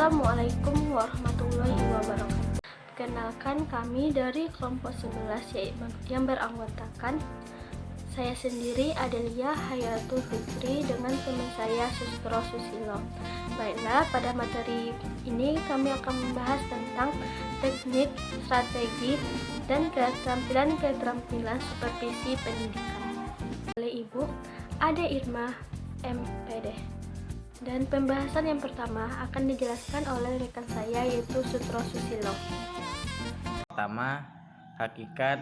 Assalamualaikum warahmatullahi wabarakatuh. Perkenalkan, kami dari kelompok 11 yang beranggotakan saya sendiri Adelia Hayatul Fitri dengan teman saya Sustro Susilo. Baiklah, pada materi ini kami akan membahas tentang teknik, strategi, dan keterampilan supervisi pendidikan oleh Ibu Ade Irma MPD. Dan pembahasan yang pertama akan dijelaskan oleh rekan saya yaitu Sustro Susilo. Pertama, hakikat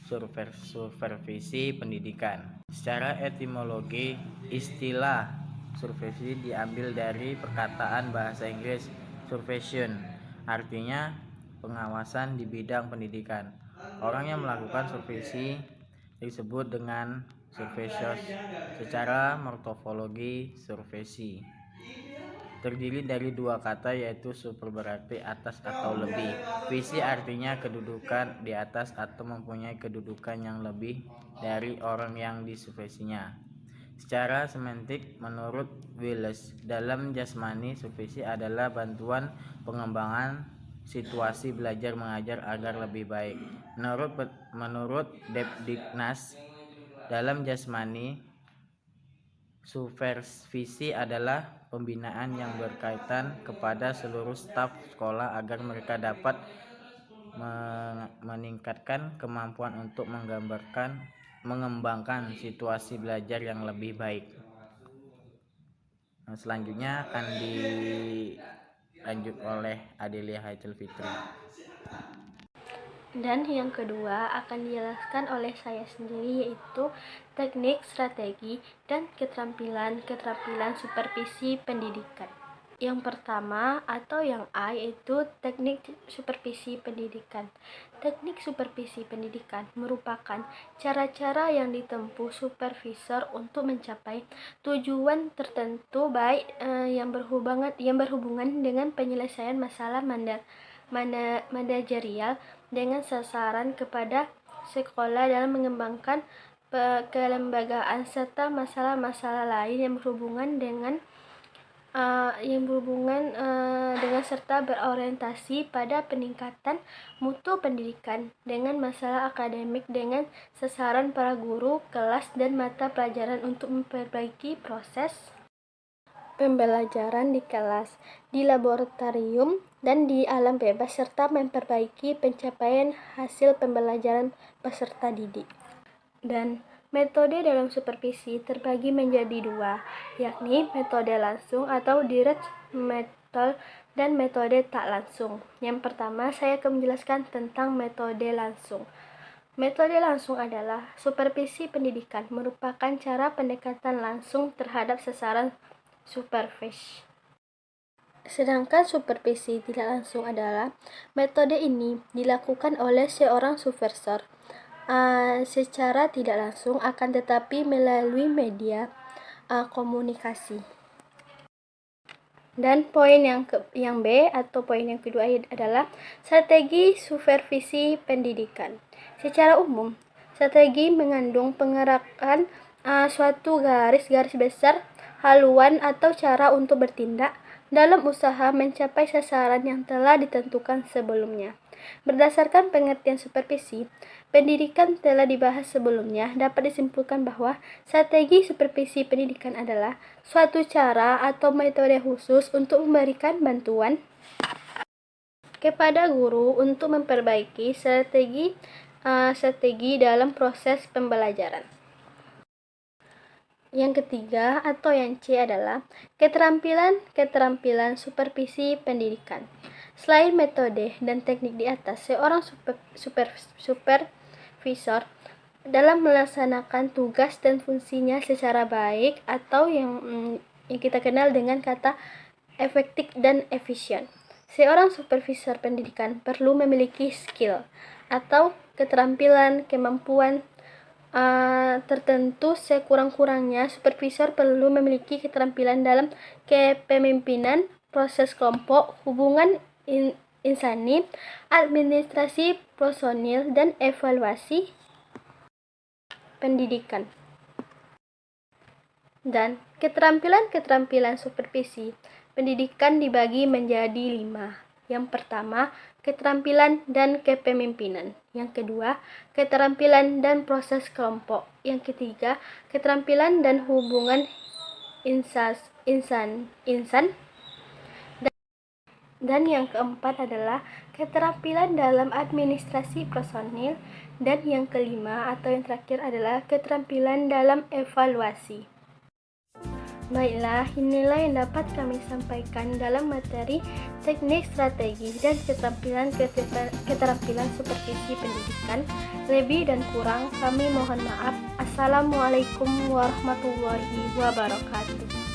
supervisi pendidikan. Secara etimologi, istilah supervisi diambil dari perkataan bahasa Inggris supervision, artinya pengawasan di bidang pendidikan. Orang yang melakukan supervisi disebut dengan supervisors. Secara morfologi, supervisi terdiri dari dua kata, yaitu super berarti atas atau lebih, visi artinya kedudukan di atas atau mempunyai kedudukan yang lebih dari orang yang disupervisinya. Secara semantik, menurut Wiles, dalam jasmani supervisi adalah bantuan pengembangan situasi belajar mengajar agar lebih baik. Menurut Debdignas, dalam jasmani supervisi adalah pembinaan yang berkaitan kepada seluruh staf sekolah agar mereka dapat meningkatkan kemampuan untuk mengembangkan situasi belajar yang lebih baik. Selanjutnya akan dilanjut oleh Adelia Hayatul Fitri. Dan yang kedua akan dijelaskan oleh saya sendiri yaitu teknik, strategi, dan keterampilan supervisi pendidikan. Yang pertama atau yang A yaitu teknik supervisi pendidikan. Teknik supervisi pendidikan merupakan cara-cara yang ditempuh supervisor untuk mencapai tujuan tertentu baik yang berhubungan dengan penyelesaian masalah manajerial dengan sasaran kepada sekolah dalam mengembangkan kelembagaan serta masalah-masalah lain yang berhubungan dengan serta berorientasi pada peningkatan mutu pendidikan dengan masalah akademik dengan sasaran para guru, kelas, dan mata pelajaran untuk memperbaiki proses pembelajaran di kelas, di laboratorium, dan di alam bebas serta memperbaiki pencapaian hasil pembelajaran peserta didik. Dan metode dalam supervisi terbagi menjadi dua, yakni metode langsung atau direct method dan metode tak langsung. Yang pertama, saya akan menjelaskan tentang metode langsung. Metode langsung adalah supervisi pendidikan, merupakan cara pendekatan langsung terhadap sasaran supervisi. Sedangkan supervisi tidak langsung adalah metode ini dilakukan oleh seorang supervisor secara tidak langsung akan tetapi melalui media komunikasi. Dan poin yang B atau poin yang kedua adalah strategi supervisi pendidikan. Secara umum, strategi mengandung pengerakan suatu garis besar haluan atau cara untuk bertindak dalam usaha mencapai sasaran yang telah ditentukan sebelumnya. Berdasarkan pengertian supervisi pendidikan telah dibahas sebelumnya, dapat disimpulkan bahwa strategi supervisi pendidikan adalah suatu cara atau metode khusus untuk memberikan bantuan kepada guru untuk memperbaiki strategi dalam proses pembelajaran. Yang ketiga atau yang C adalah keterampilan supervisi pendidikan. Selain metode dan teknik di atas, seorang supervisor dalam melaksanakan tugas dan fungsinya secara baik atau yang kita kenal dengan kata efektif dan efisien. Seorang supervisor pendidikan perlu memiliki skill atau keterampilan, kemampuan tertentu. Sekurang-kurangnya supervisor perlu memiliki keterampilan dalam kepemimpinan, proses kelompok, hubungan insani, administrasi personil, dan evaluasi pendidikan. Dan keterampilan supervisi Pendidikan dibagi menjadi 5. Yang pertama, keterampilan dan kepemimpinan. Yang kedua, keterampilan dan proses kelompok. Yang ketiga, keterampilan dan hubungan insan. Dan yang keempat adalah keterampilan dalam administrasi personil. Dan yang kelima atau yang terakhir adalah keterampilan dalam evaluasi. Baiklah, inilah yang dapat kami sampaikan dalam materi teknik, strategi, dan keterampilan supervisi pendidikan. Lebih dan kurang kami mohon maaf. Assalamualaikum warahmatullahi wabarakatuh.